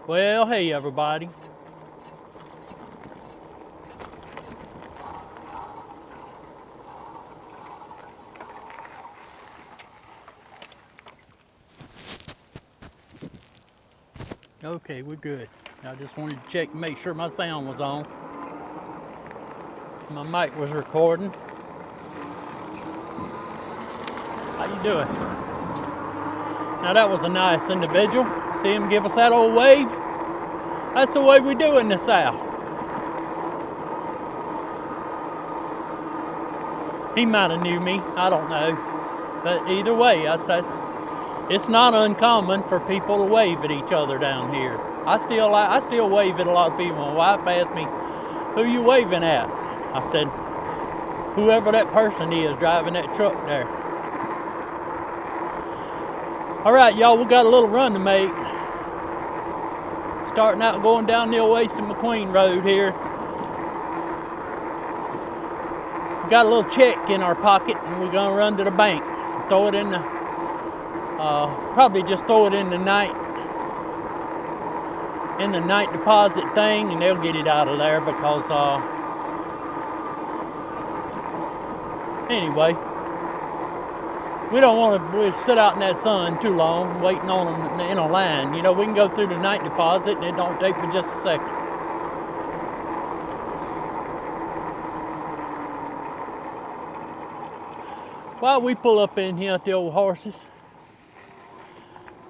Well, hey everybody. Okay, we're good. I just wanted to check and make sure my sound was on. My mic was recording. How you doing? Now that was a nice individual. See him give us that old wave? That's the way we do in the South. He might have knew me, I don't know. But either way, it's not uncommon for people to wave at each other down here. I still wave at a lot of people. My wife asked me, "Who you waving at?" I said, "Whoever that person is driving that truck there." All right, y'all, we got a little run to make. Starting out going down the Oasis McQueen Road here. We got a little check in our pocket, and we're gonna run to the bank. Throw it in the, probably just throw it in the night deposit thing, and they'll get it out of there because, anyway, we don't want to sit out in that sun too long waiting on them in a line. You know, we can go through the night deposit and it don't take but just a second. While we pull up in here at the old horses,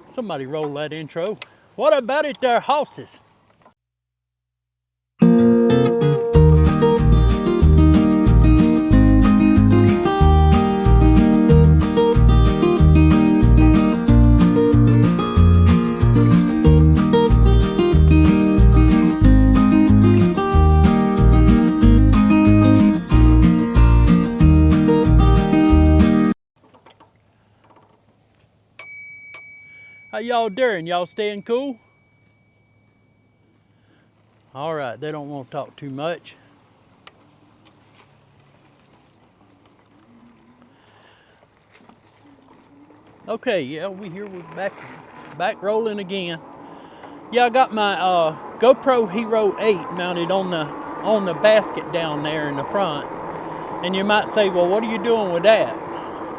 somebody roll that intro. What about it there, horses? How y'all doing? Y'all staying cool? All right, they don't want to talk too much. Okay, yeah, we're back rolling again. Yeah, I got my GoPro Hero 8 mounted on the basket down there in the front. And you might say, well, what are you doing with that?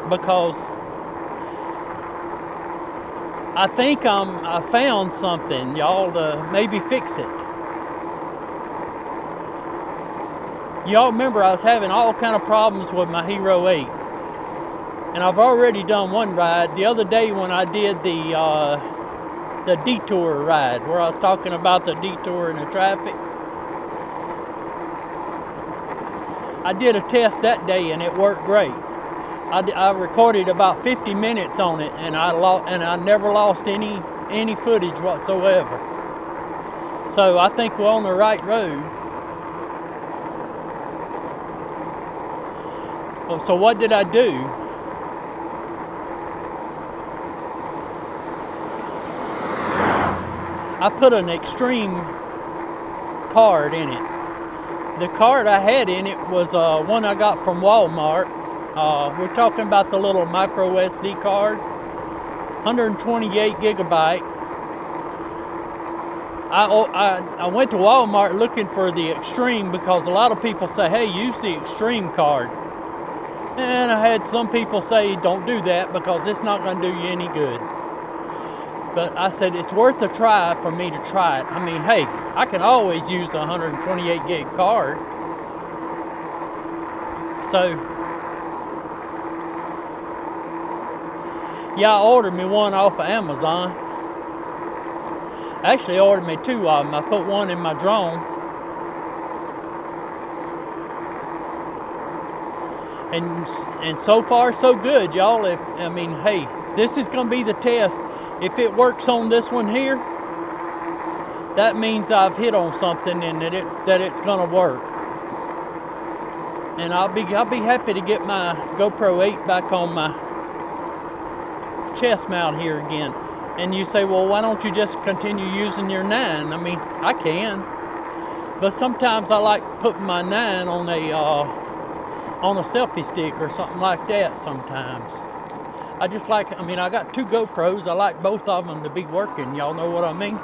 Because I think I found something, y'all, to maybe fix it. Y'all remember I was having all kind of problems with my Hero 8. And I've already done one ride. The other day when I did the detour ride, where I was talking about the detour in the traffic. I did a test that day and it worked great. I recorded about 50 minutes on it, and I never lost any footage whatsoever. So I think we're on the right road. So what did I do? I put an extreme card in it. The card I had in it was one I got from Walmart. We're talking about the little micro SD card, 128 gigabyte. I went to Walmart looking for the Extreme because a lot of people say, hey, use the Extreme card. And I had some people say, don't do that because it's not going to do you any good. But I said, it's worth a try for me to try it. I mean, hey, I can always use a 128 gig card. So, yeah, I ordered me one off of Amazon. I actually ordered me two of them. I put one in my drone. And so far, so good, y'all. Hey, this is going to be the test. If it works on this one here, that means I've hit on something and that it's going to work. And I'll be happy to get my GoPro 8 back on my chest mount here again. And you say, well, why don't you just continue using your 9? I mean, I can, but sometimes I like putting my 9 on a selfie stick or something like that sometimes. I got two GoPros. I like both of them to be working. Y'all know what I mean?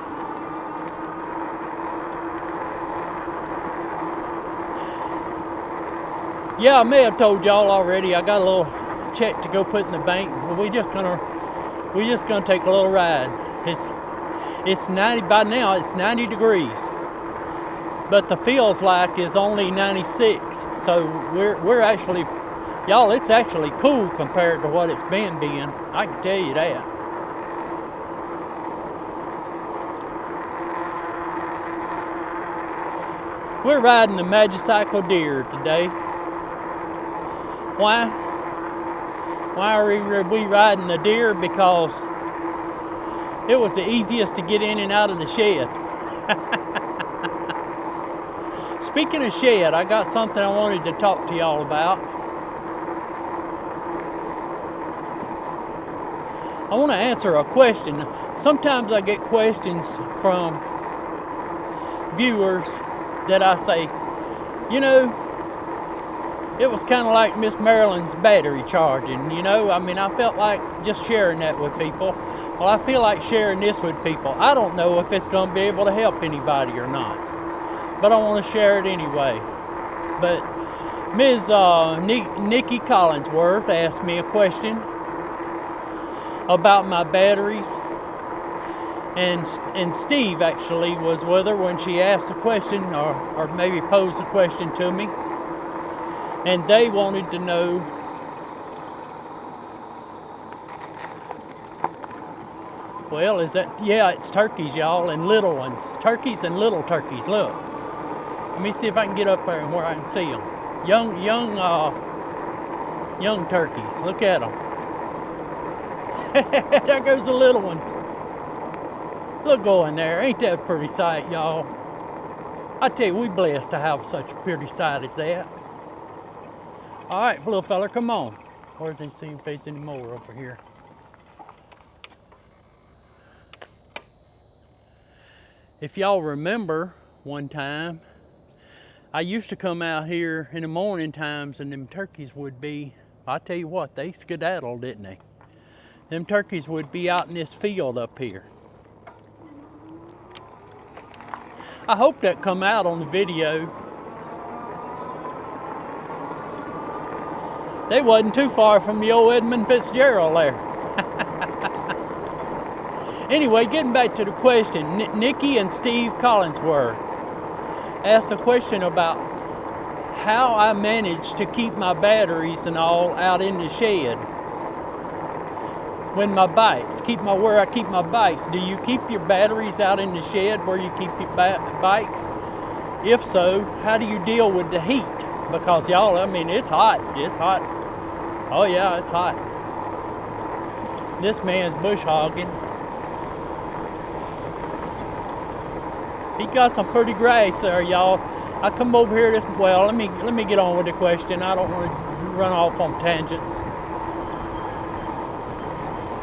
Yeah, I may have told y'all already. I got a little check to go put in the bank, but we just gonna take a little ride. It's 90 by now. It's 90 degrees, but the feels like is only 96. So we're actually, y'all, it's actually cool compared to what it's been being. I can tell you that. We're riding the Magicycle deer today. Why? Why are we riding the deer? Because it was the easiest to get in and out of the shed. Speaking of shed, I got something I wanted to talk to y'all about. I want to answer a question. Sometimes I get questions from viewers that I say, you know, it was kind of like Miss Marilyn's battery charging, you know? I mean, I felt like just sharing that with people. Well, I feel like sharing this with people. I don't know if it's going to be able to help anybody or not, but I want to share it anyway. But Ms. Nikki Collinsworth asked me a question about my batteries. And Steve actually was with her when she asked the question, or maybe posed the question to me. And they wanted to know, well, is that, yeah, it's turkeys, y'all, and little ones. Turkeys and little turkeys, look. Let me see if I can get up there and where I can see them. Young turkeys, look at them. There goes the little ones. Look going there, ain't that a pretty sight, y'all? I tell you, we blessed to have such a pretty sight as that. All right, little fella, come on. Where's he seeing face anymore over here? If y'all remember one time, I used to come out here in the morning times and them turkeys would be, I tell you what, they skedaddled, didn't they? Them turkeys would be out in this field up here. I hope that come out on the video. They wasn't too far from the old Edmund Fitzgerald there. Anyway, getting back to the question, Nikki and Steve Collinsworth asked a question about how I managed to keep my batteries and all out in the shed. When my bikes, where I keep my bikes. Do you keep your batteries out in the shed where you keep your bikes? If so, how do you deal with the heat? Because y'all, I mean, it's hot. It's hot. Oh yeah, it's hot. This man's bush hogging. He got some pretty grass there, y'all. I come over here well, let me get on with the question. I don't want to run off on tangents.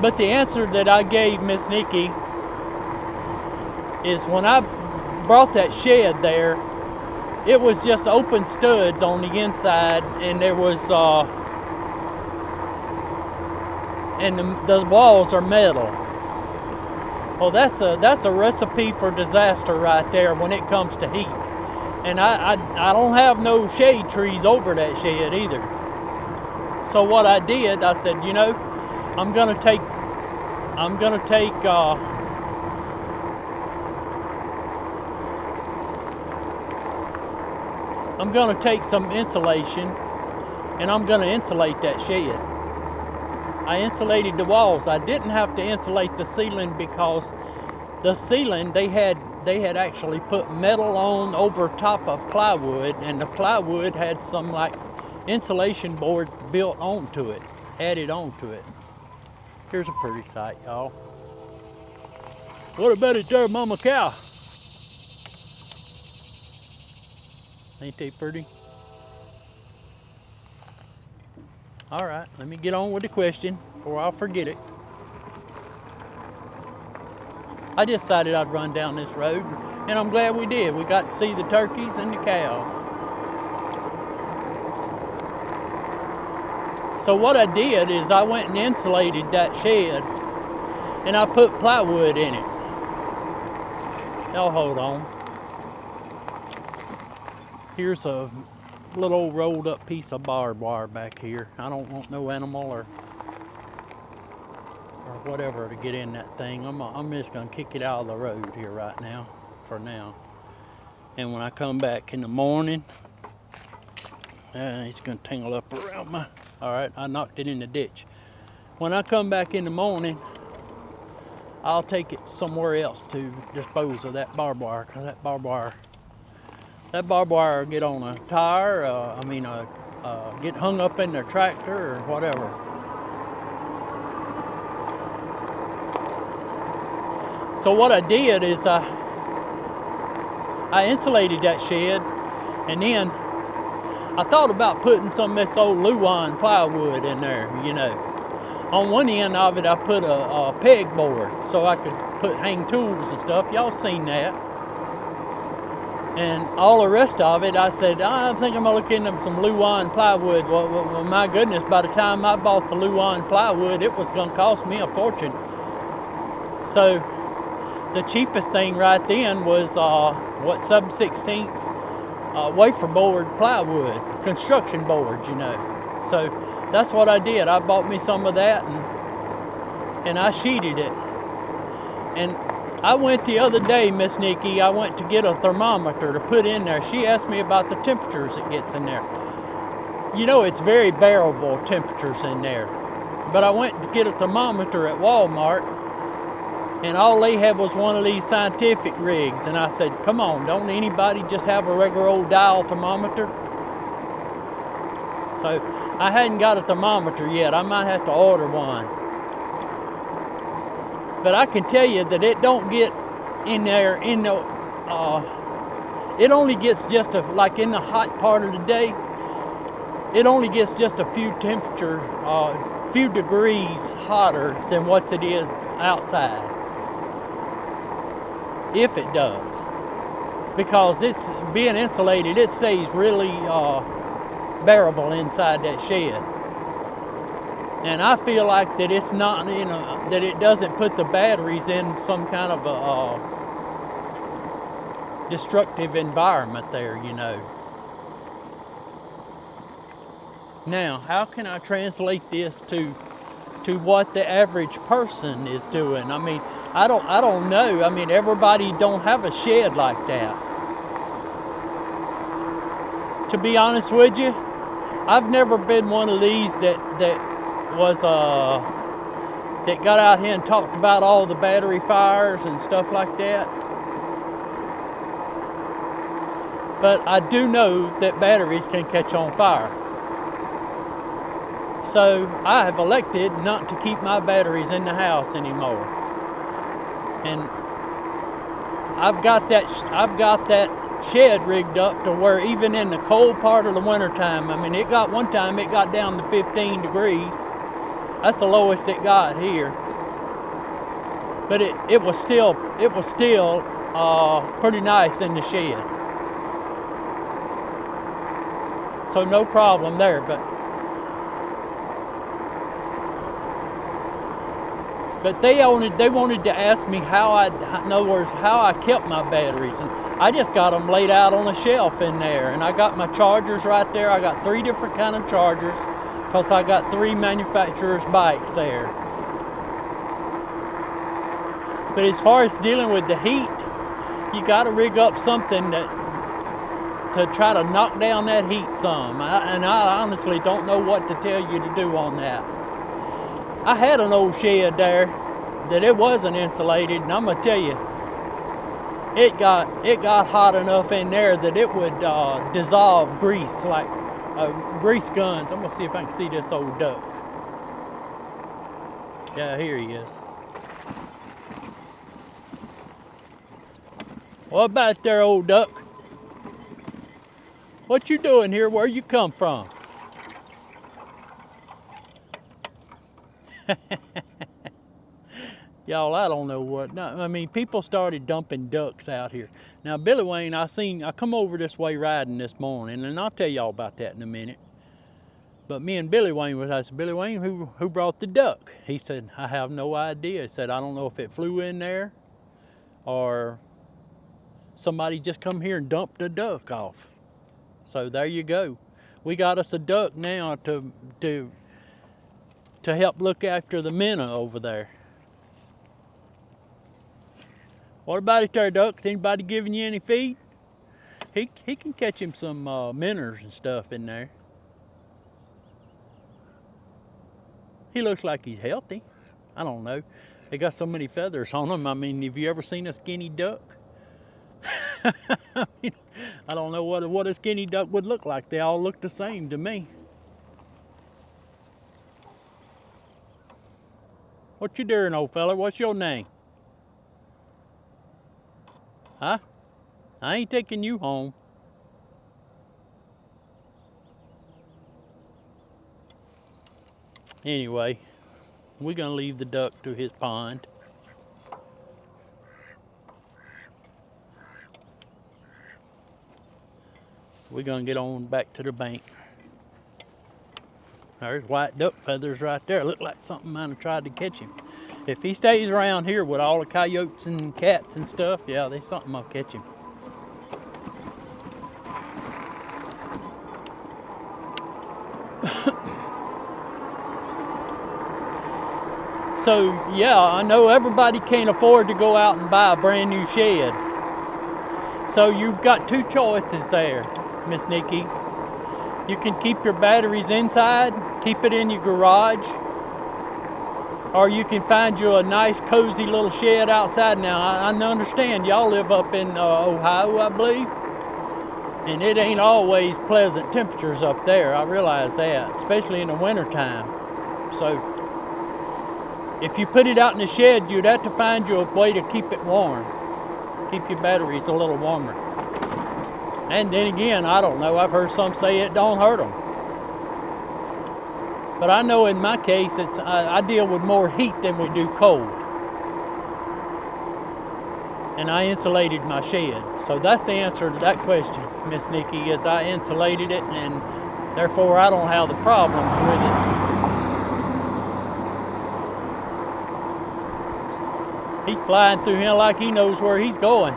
But the answer that I gave Miss Nikki is when I brought that shed there, it was just open studs on the inside, and there was and the walls are metal. Well, that's a recipe for disaster right there when it comes to heat. And I don't have no shade trees over that shed either. So what I did, I said, you know, I'm gonna take some insulation and I'm gonna insulate that shed. I insulated the walls. I didn't have to insulate the ceiling because the ceiling they had actually put metal on over top of plywood, and the plywood had some like insulation board built onto it, added onto it. Here's a pretty sight, y'all. What about it there, mama cow? Ain't they pretty? All right, let me get on with the question before I'll forget it. I decided I'd run down this road, and I'm glad we did. We got to see the turkeys and the cows. So what I did is I went and insulated that shed, and I put plywood in it. Y'all hold on. Here's a little old rolled up piece of barbed wire back here. I don't want no animal or whatever to get in that thing. I'm just gonna kick it out of the road here right now, for now. And when I come back in the morning, it's gonna tangle up around my, all right, I knocked it in the ditch. When I come back in the morning, I'll take it somewhere else to dispose of that barbed wire, because that barbed wire will get on a tire, get hung up in their tractor or whatever. So what I did is I insulated that shed, and then I thought about putting some of this old Luan plywood in there, you know. On one end of it, I put a pegboard so I could hang tools and stuff. Y'all seen that. And all the rest of it, I said, I think I'm gonna look into some Luan plywood. Well, my goodness, by the time I bought the Luan plywood, it was gonna cost me a fortune. So the cheapest thing right then was 7/16 wafer board plywood, construction boards, you know. So that's what I did. I bought me some of that and I sheeted it. And I went the other day, Miss Nikki, I went to get a thermometer to put in there. She asked me about the temperatures it gets in there. You know, it's very bearable temperatures in there. But I went to get a thermometer at Walmart, and all they had was one of these scientific rigs. And I said, come on, don't anybody just have a regular old dial thermometer? So I hadn't got a thermometer yet. I might have to order one. But I can tell you that it don't get in there, it only gets just like in the hot part of the day, it only gets just a few degrees hotter than what it is outside. If it does. Because it's being insulated, it stays really bearable inside that shed. And I feel like that it's not, that it doesn't put the batteries in some kind of a destructive environment there, you know. Now, how can I translate this to what the average person is doing? I mean, I don't know. I mean, everybody don't have a shed like that. To be honest with you, I've never been one of these that got out here and talked about all the battery fires and stuff like that. But I do know that batteries can catch on fire. So I have elected not to keep my batteries in the house anymore. And I've got that shed rigged up to where even in the cold part of the wintertime, I mean, one time it got down to 15 degrees. That's the lowest it got here. But it was still pretty nice in the shed. So no problem there. But they wanted to ask me how I kept my batteries, and I just got them laid out on a shelf in there, and I got my chargers right there. I got 3 different kind of chargers, because I got 3 manufacturers' bikes there. But as far as dealing with the heat, you got to rig up something to try to knock down that heat some. And I honestly don't know what to tell you to do on that. I had an old shed there that it wasn't insulated, and I'm gonna tell you, it got hot enough in there that it would dissolve grease like grease guns. I'm gonna see if I can see this old duck. Yeah, here he is. What about there, old duck? What you doing here? Where you come from? Y'all, I don't know what. No, I mean, people started dumping ducks out here. Now, Billy Wayne, I come over this way riding this morning, and I'll tell y'all about that in a minute. But me and Billy Wayne I said, Billy Wayne, who brought the duck? He said, I have no idea. He said, I don't know if it flew in there or somebody just come here and dumped the duck off. So there you go. We got us a duck now to help look after the minnow over there. What about it there, ducks? Anybody giving you any feed? He can catch him some minnows and stuff in there. He looks like he's healthy. I don't know. They got so many feathers on them. I mean, have you ever seen a skinny duck? I don't know what a skinny duck would look like. They all look the same to me. What you doing, old fella? What's your name? Huh? I ain't taking you home. Anyway, we're gonna leave the duck to his pond. We're gonna get on back to the bank. There's white duck feathers right there. Look like something might have tried to catch him. If he stays around here with all the coyotes and cats and stuff, yeah, there's something will catch him. So, yeah, I know everybody can't afford to go out and buy a brand new shed. So you've got two choices there, Miss Nikki. You can keep your batteries inside, keep it in your garage, or you can find you a nice cozy little shed outside. Now, I understand y'all live up in Ohio, I believe, and it ain't always pleasant temperatures up there. I realize that, especially in the wintertime. So if you put it out in the shed, you'd have to find you a way to keep it warm. Keep your batteries a little warmer. And then again, I don't know, I've heard some say it don't hurt them. But I know in my case, I deal with more heat than we do cold. And I insulated my shed. So that's the answer to that question, Miss Nikki, is I insulated it, and therefore I don't have the problems with it. He's flying through here like he knows where he's going.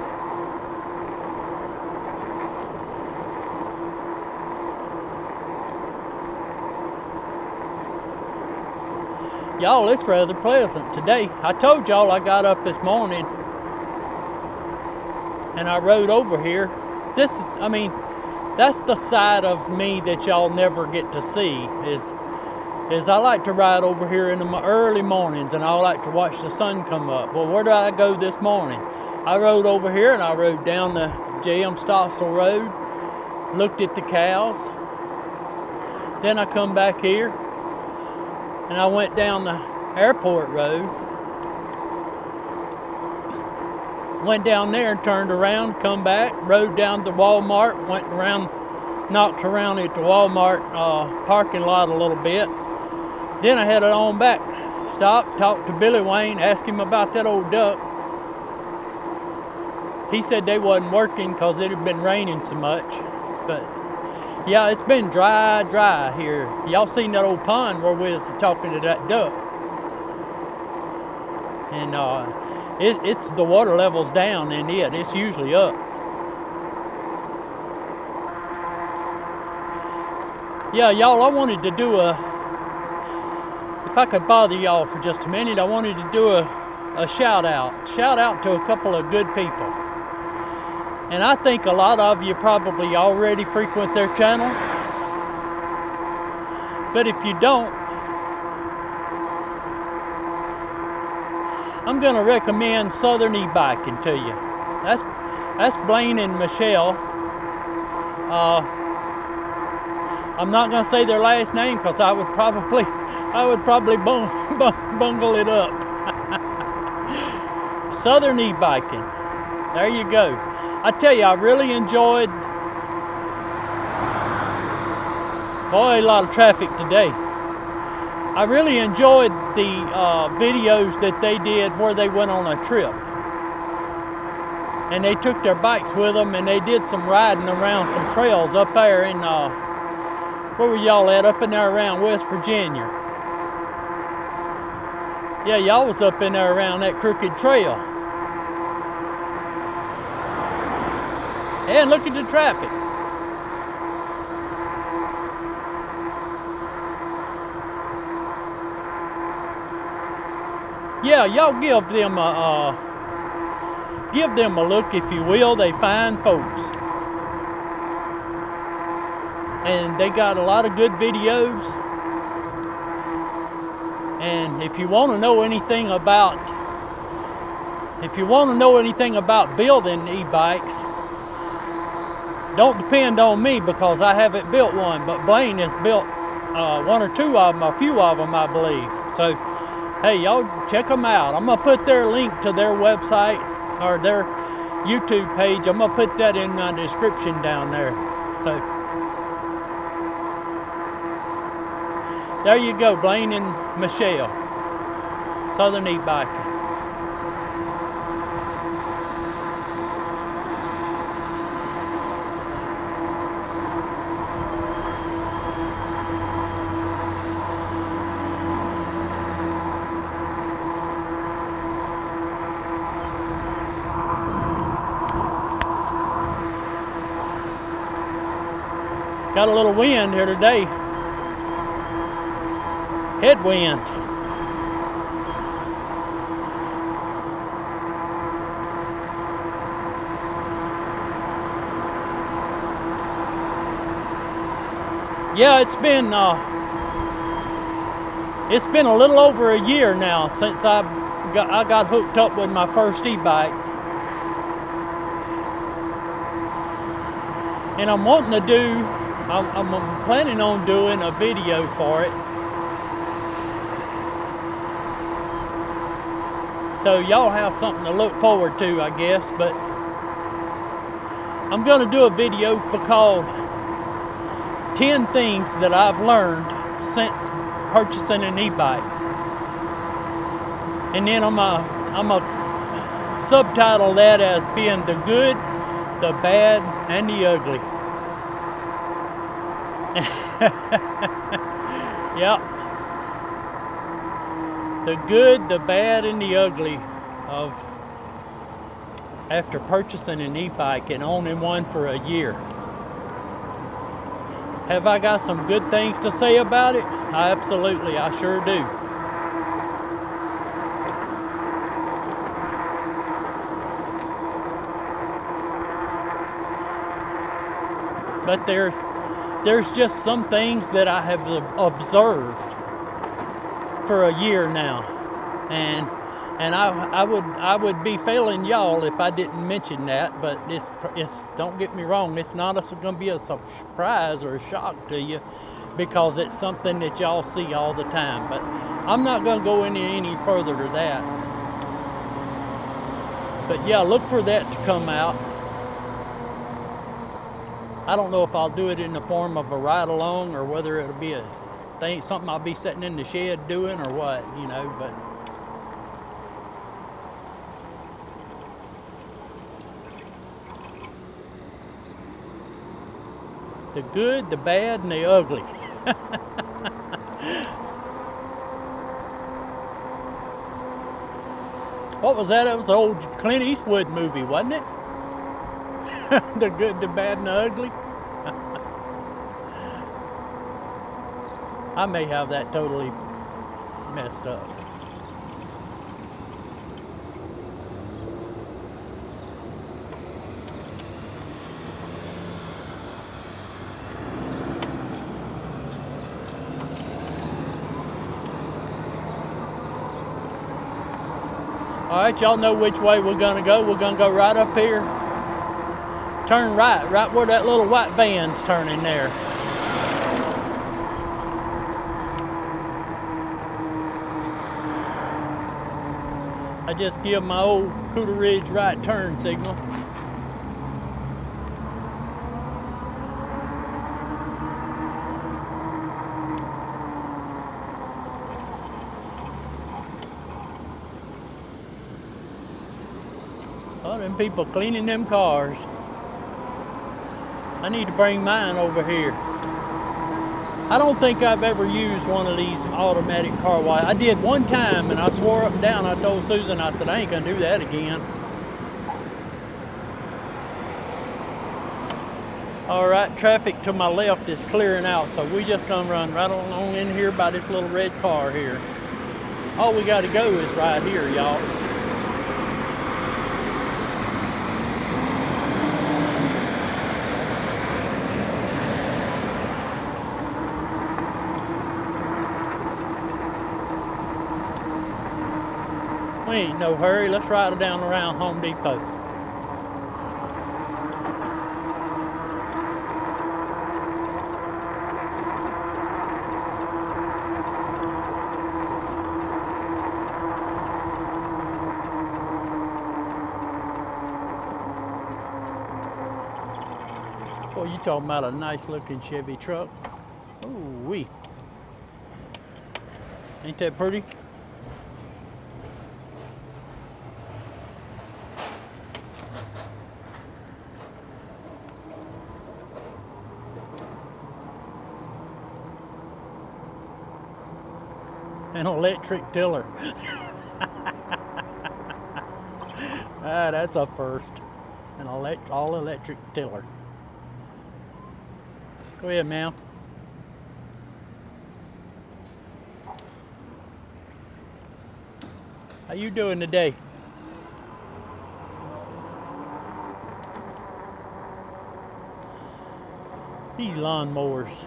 Y'all, it's rather pleasant today. I told y'all I got up this morning and I rode over here. That's the side of me that y'all never get to see is I like to ride over here in the early mornings, and I like to watch the sun come up. Well, where did I go this morning? I rode over here and I rode down the J.M. Stocksville Road, looked at the cows. Then I come back here and I went down the airport road. Went down there and turned around, come back, rode down to Walmart, went around, knocked around at the Walmart parking lot a little bit. Then I headed on back, stopped, talked to Billy Wayne, asked him about that old duck. He said they wasn't working because it had been raining so much. But yeah, it's been dry here. Y'all seen that old pond where we was talking to that duck. And it's the water level's down in it. It's usually up. Yeah, y'all, I wanted to do if I could bother y'all for just a minute, I wanted to do a shout out. Shout out to a couple of good people. And I think a lot of you probably already frequent their channel. But if you don't, I'm going to recommend Southern Ebiking to you. That's Blaine and Michelle. I'm not going to say their last name because I would probably bungle it up. Southern Ebiking. There you go. I tell you, I really enjoyed. Boy, a lot of traffic today. I really enjoyed the videos that they did where they went on a trip. And they took their bikes with them and they did some riding around some trails up there in, where were y'all at? Up in there around West Virginia. Yeah, y'all was up in there around that crooked trail. And look at the traffic. yeah, y'all give them a look, if you will. They fine folks, and they got a lot of good videos. And if you want to know anything about building e-bikes, don't depend on me because I haven't built one, but Blaine has built one or two of them, a few of them, I believe. So, hey, y'all check them out. I'm gonna put their link to their website or their YouTube page. I'm gonna put that in the description down there. So, there you go, Blaine and Michelle, Southern E-Biking. Got a little wind here today. Headwind. Yeah, it's been a little over a year now since I got hooked up with my first e-bike. And I'm planning on doing a video for it. So y'all have something to look forward to, I guess. But I'm gonna do a video called 10 things that I've learned since purchasing an e-bike. And then I'm a subtitle that as being the good, the bad, and the ugly. Yep. The good, the bad, and the ugly of after purchasing an e-bike and owning one for a year. Have I got some good things to say about it? I sure do. But there's just some things that I have observed for a year now, and I would be failing y'all if I didn't mention that. But it's don't get me wrong, it's not going to be a surprise or a shock to you because it's something that y'all see all the time. But I'm not going to go any further to that. But yeah, look for that to come out. I don't know if I'll do it in the form of a ride along or whether it'll be something I'll be sitting in the shed doing or what, but the good, the bad, and the ugly. What was that? It was an old Clint Eastwood movie, wasn't it? The good, the bad, and the ugly. I may have that totally messed up. All right, y'all know which way we're gonna go. We're gonna go right up here. Turn right where that little white van's turning there. I just give my old Cooter Ridge right turn signal. Oh, them people cleaning them cars. I need to bring mine over here. I don't think I've ever used one of these automatic car washes. I did one time and I swore up and down. I told Susan, I said, I ain't gonna do that again. All right, traffic to my left is clearing out, so we just gonna run right on in here by this little red car here. All we got to go is right here, y'all. We ain't no hurry. Let's ride it down around Home Depot. Boy, you talking about a nice looking Chevy truck. Ooh wee. Ain't that pretty? An electric tiller. That's a first. An all electric tiller. Go ahead, ma'am. How you doing today? These lawnmowers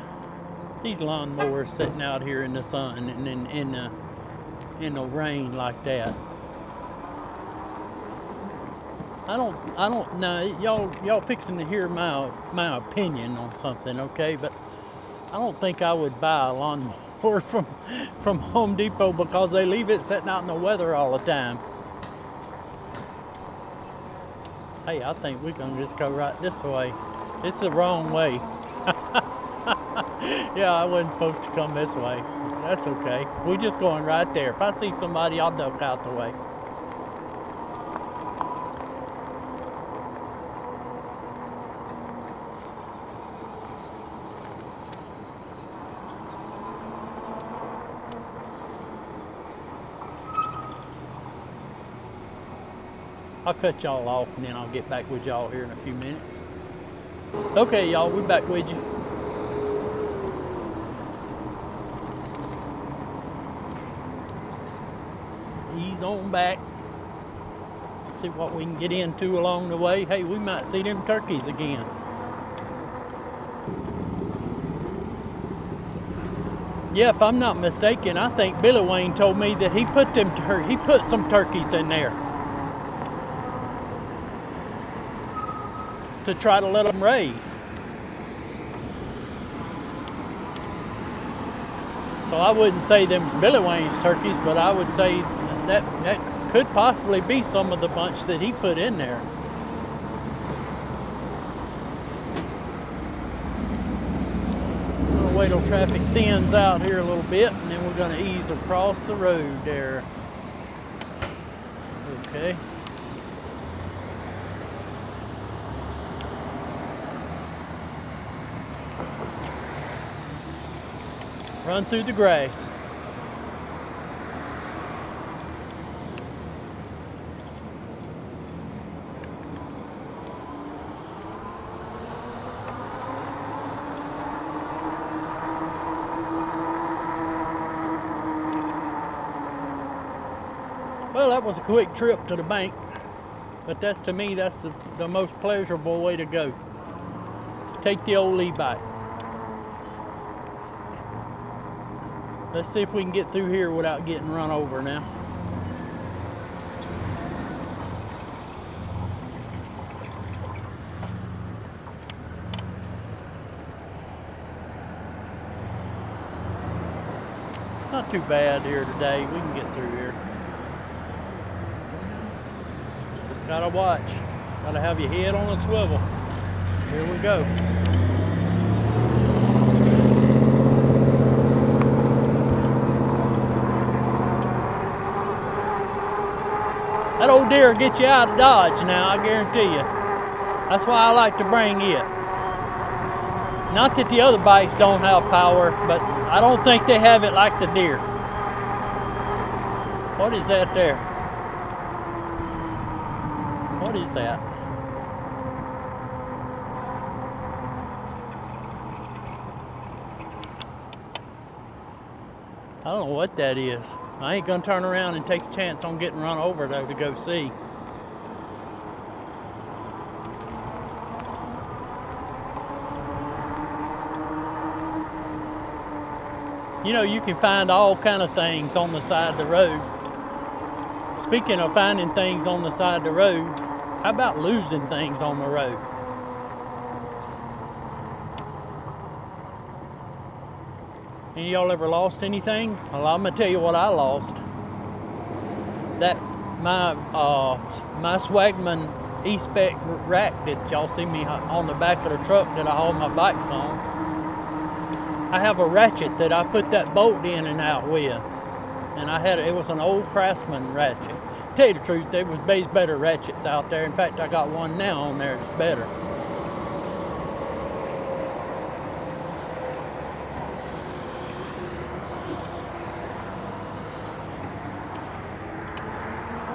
sitting out here in the sun and in the rain like that. I don't know. Y'all fixing to hear my opinion on something, okay? But I don't think I would buy a lawnmower from Home Depot because they leave it sitting out in the weather all the time. Hey, I think we're gonna just go right this way. It's the wrong way. Yeah, I wasn't supposed to come this way. That's okay. We're just going right there. If I see somebody, I'll duck out the way. I'll cut y'all off and then I'll get back with y'all here in a few minutes. Okay, y'all, we're back with you. Ease on back. See what we can get into along the way. Hey, we might see them turkeys again. Yeah, if I'm not mistaken, I think Billy Wayne told me that he put some turkeys in there to try to let them raise. So I wouldn't say them Billy Wayne's turkeys, but I would say that could possibly be some of the bunch that he put in there. We'll wait till traffic thins out here a little bit, and then we're going to ease across the road there. Okay. Run through the grass. Well, that was a quick trip to the bank, but to me, that's the most pleasurable way to go. To take the old e-bike. Let's see if we can get through here without getting run over now. Not too bad here today. We can get through here. Just gotta watch. Gotta have your head on a swivel. Here we go. That old deer will get you out of Dodge now, I guarantee you. That's why I like to bring it. Not that the other bikes don't have power, but I don't think they have it like the deer. What is that there? What is that? I don't know what that is. I ain't gonna turn around and take a chance on getting run over though to go see. You know, you can find all kind of things on the side of the road. Speaking of finding things on the side of the road, how about losing things on the road? Any of y'all ever lost anything? Well, I'm gonna tell you what I lost. That my Swagman E-Spec rack that y'all see me on the back of the truck that I haul my bikes on. I have a ratchet that I put that bolt in and out with, and it was an old Craftsman ratchet. To tell you the truth, there was better ratchets out there. In fact, I got one now on there that's better.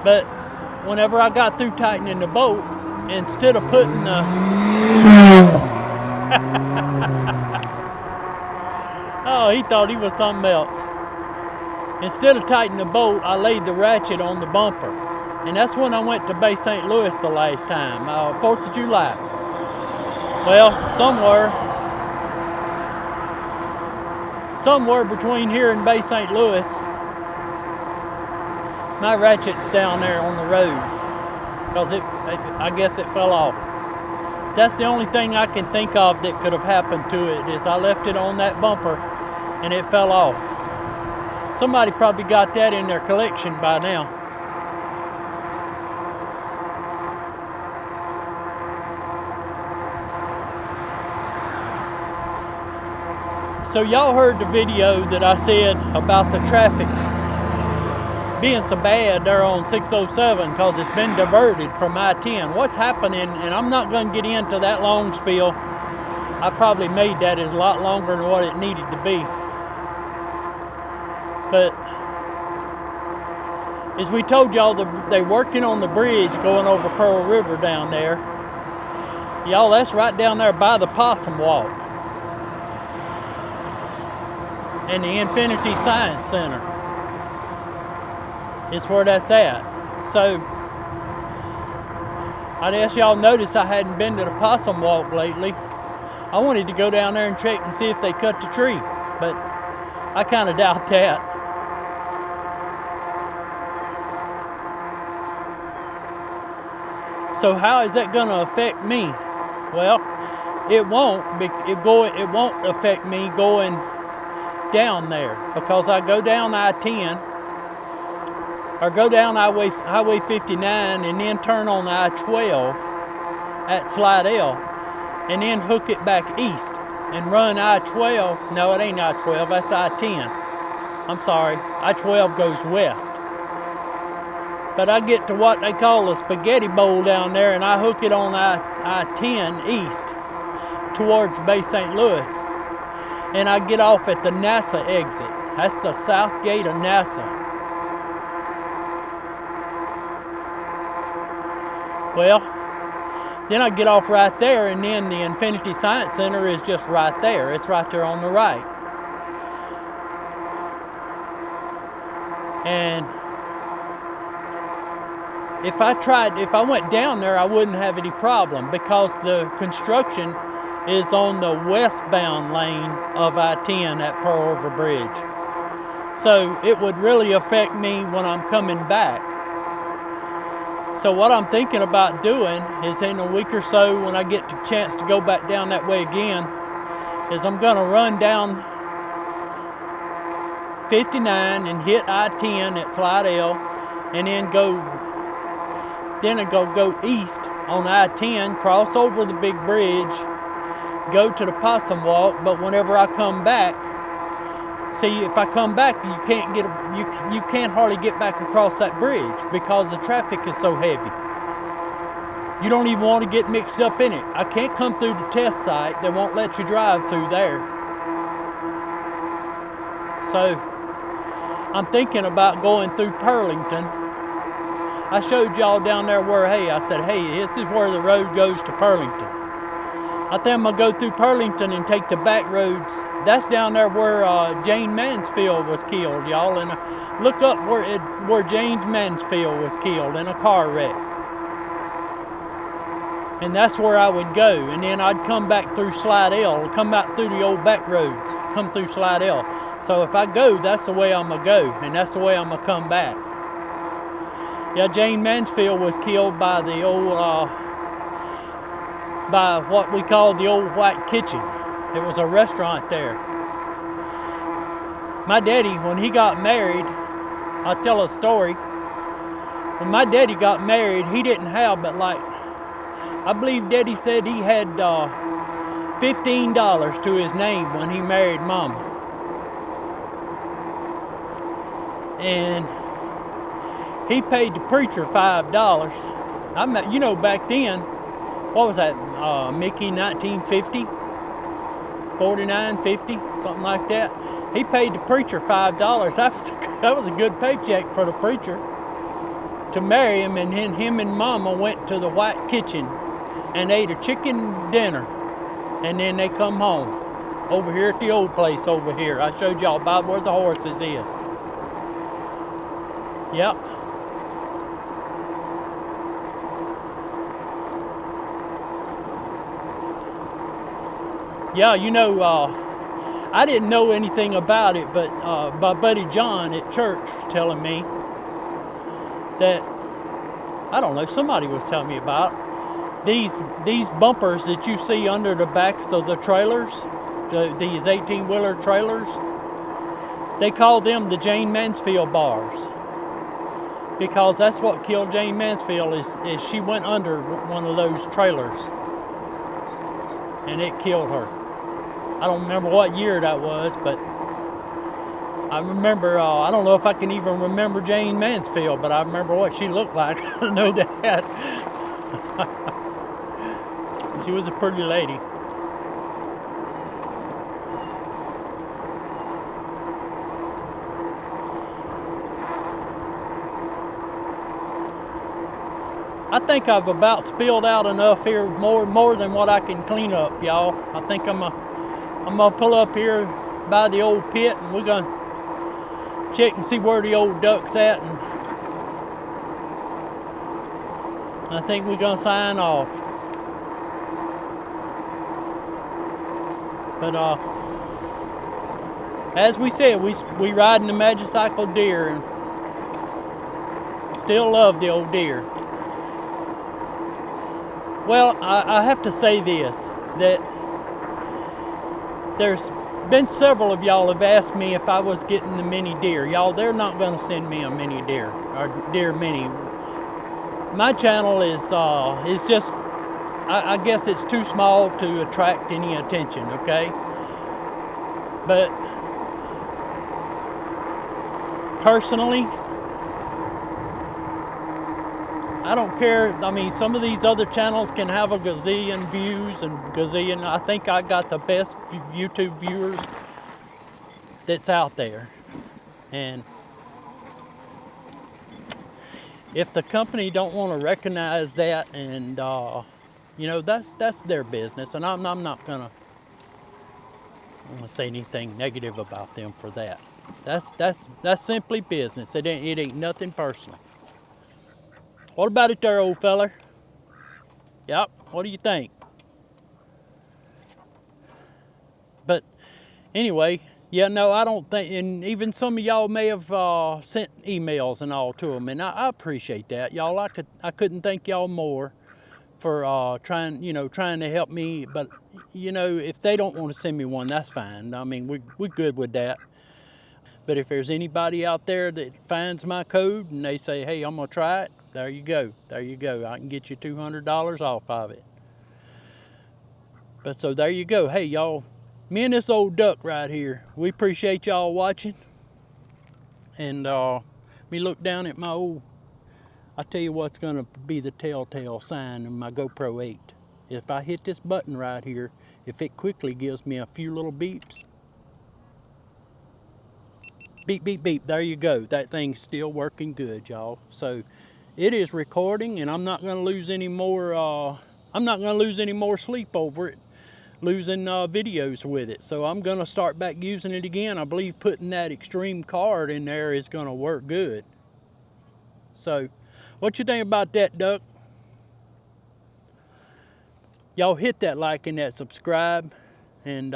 But whenever I got through tightening the bolt, instead of putting the oh, he thought he was something else. Instead of tightening the bolt, I laid the ratchet on the bumper. And that's when I went to Bay St. Louis the last time, 4th of July. Well, somewhere between here and Bay St. Louis, my ratchet's down there on the road because I guess it fell off. That's the only thing I can think of that could have happened to it, is I left it on that bumper and it fell off. Somebody probably got that in their collection by now. So y'all heard the video that I said about the traffic being so bad there on 607 because it's been diverted from I-10. What's happening, and I'm not going to get into that long spiel. I probably made that as a lot longer than what it needed to be. But as we told y'all, they're working on the bridge going over Pearl River down there. Y'all, that's right down there by the Possum Walk and the Infinity Science Center. It's where that's at. So I guess y'all noticed I hadn't been to the Possum Walk lately. I wanted to go down there and check and see if they cut the tree, but I kind of doubt that. So how is that going to affect me? Well, it won't affect me going down there, because I go down I-10 or go down Highway 59 and then turn on I-12 at Slidell and then hook it back east and run I-12. No, it ain't I-12, that's I-10. I'm sorry, I-12 goes west. But I get to what they call a spaghetti bowl down there and I hook it on I-10 east towards Bay St. Louis. And I get off at the NASA exit. That's the south gate of NASA. Well, then I get off right there, and then the Infinity Science Center is just right there. It's right there on the right. And if I went down there, I wouldn't have any problem, because the construction is on the westbound lane of I-10 at Pearl River Bridge. So it would really affect me when I'm coming back. So what I'm thinking about doing is, in a week or so, when I get the chance to go back down that way again, is I'm gonna run down 59 and hit I-10 at Slidell, and then go east on I-10, cross over the big bridge, go to the Possum Walk. But whenever I come back, see, if I come back, you can't hardly get back across that bridge because the traffic is so heavy. You don't even want to get mixed up in it. I can't come through the test site. They won't let you drive through there. So I'm thinking about going through Pearlington. I showed y'all down there where, I said, hey, this is where the road goes to Pearlington. I think I'm gonna go through Pearlington and take the back roads. That's down there where Jane Mansfield was killed, y'all. And look up where Jane Mansfield was killed in a car wreck. And that's where I would go. And then I'd come back through Slidell, come back through the old back roads, come through Slidell. So if I go, that's the way I'm gonna go, and that's the way I'm gonna come back. Yeah, Jane Mansfield was killed by the old, by what we call the old White Kitchen. It was a restaurant there. My daddy, when he got married, I'll tell a story. When my daddy got married, he didn't have but like, I believe Daddy said he had $15 to his name when he married Mama. And he paid the preacher $5. You know, back then, what was that, Mickey, 1950? 49, 50, something like that. He paid the preacher $5. That was a good paycheck for the preacher to marry him, and then him and Mama went to the White Kitchen and ate a chicken dinner, and then they come home over here at the old place over here. I showed y'all about where the horses is. Yep. Yeah, you know, I didn't know anything about it, but my buddy John at church was telling me that, I don't know, somebody was telling me about these bumpers that you see under the backs of the trailers, these 18-wheeler trailers. They call them the Jane Mansfield bars, because that's what killed Jane Mansfield is she went under one of those trailers and it killed her. I don't remember what year that was, but I remember, I don't know if I can even remember Jane Mansfield, but I remember what she looked like. I know that. She was a pretty lady. I think I've about spilled out enough here, more than what I can clean up, y'all. I think I'm gonna pull up here by the old pit, and we're gonna check and see where the old duck's at, and I think we're gonna sign off. But as we said, we riding the Magicycle deer, and still love the old deer. Well, I have to say this, that there's been several of y'all have asked me if I was getting the mini deer. Y'all, they're not going to send me a mini deer, or deer mini. My channel is just, I guess it's too small to attract any attention, okay? But personally, I don't care. I mean, some of these other channels can have a gazillion views and gazillion. I think I got the best YouTube viewers that's out there. And if the company don't want to recognize that, and you know, that's their business, and I'm not gonna say anything negative about them for that. That's simply business. It ain't nothing personal. What about it there, old feller? Yep, what do you think? But anyway, yeah, no, I don't think, and even some of y'all may have sent emails and all to them, and I appreciate that. Y'all, I couldn't thank y'all more for trying to help me. But you know, if they don't want to send me one, that's fine. I mean, we're good with that. But if there's anybody out there that finds my code and they say, hey, I'm gonna try it, there you go. There you go. I can get you $200 off of it. But so there you go. Hey, y'all, me and this old duck right here, we appreciate y'all watching. And me look down at my old, I'll tell you what's gonna be the telltale sign of my GoPro 8. If I hit this button right here, if it quickly gives me a few little beeps, beep, beep, beep, there you go. That thing's still working good, y'all. So it is recording, and I'm not gonna lose any more, sleep over it. losing videos with it. So I'm gonna start back using it again. I believe putting that extreme card in there is gonna work good. So what you think about that, Duck? Y'all hit that like and that subscribe, and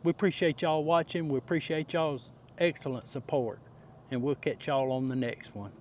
we appreciate y'all watching. We appreciate y'all's excellent support, and we'll catch y'all on the next one.